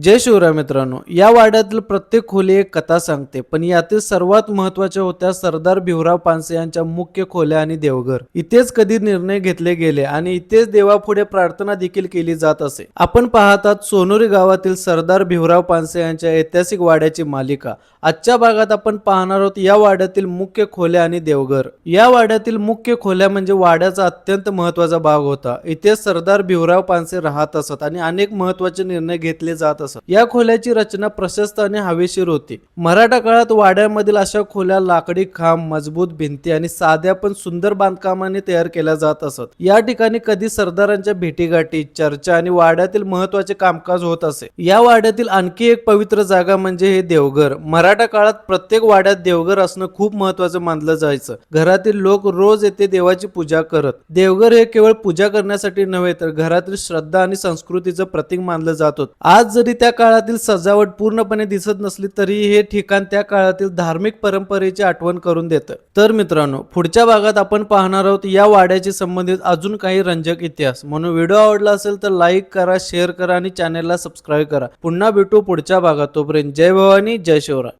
जय शिवराय मित्रांनो, या वाड्यातील प्रत्येक खोली एक कथा सांगते, पण यातील सर्वात महत्त्वाच्या होत्या सरदार भिवराव पानसे यांच्या मुख्य खोल्या आणि देवघर. इथेच कधी निर्णय घेतले गेले आणि इथेच देवापुढे प्रार्थना देखील केली जात असे. आपण पाहतात सोनोरी गावातील सरदार भिवराव पानसे यांच्या ऐतिहासिक वाड्याची मालिका. आजच्या भागात आपण पाहणार आहोत या वाड्यातील मुख्य खोल्या आणि देवघर. या वाड्यातील मुख्य खोल्या म्हणजे वाड्याचा अत्यंत महत्त्वाचा भाग होता. इथे सरदार भिवराव पानसे राहत असत आणि अनेक महत्त्वाचे निर्णय घेतले जात असत. या खोल्याची रचना प्रशस्त आणि हवेशीर होती. मराठा काळात वाड्यामधील अशा खोल्या लाकडी खांब, मजबूत भिंती आणि साध्या पण सुंदर बांधकामाने तयार केल्या जात असत. या ठिकाणी कधी सरदारांच्या भेटीगाठी, चर्चा आणि वाड्यातील महत्त्वाचे कामकाज होत असे. या वाड्यातील आणखी एक पवित्र जागा म्हणजे हे देवघर. मराठा काळात प्रत्येक वाड्यात देवघर असणं खूप महत्त्वाचं मानलं जायचं. घरातील लोक रोज येथे देवाची पूजा करत. देवघर हे केवळ पूजा करण्यासाठी नव्हे तर घरातील श्रद्धा आणि संस्कृतीचं प्रतीक मानलं जात होतं. आज जरी त्या काळातील सजावट पूर्णपणे दिसत नसली तरी हे ठिकाण त्या काळातील धार्मिक परंपरेची आठवण करून देतं. तर मित्रांनो, पुढच्या भागात आपण पाहणार आहोत या वाड्याशी संबंधित अजून काही रंजक इतिहास. म्हणून व्हिडिओ आवडला असेल तर लाईक करा, शेअर करा आणि चॅनलला सबस्क्राईब करा. पुन्हा भेटू पुढच्या भागात. तोपर्यंत जय भवानी, जय शिवराय.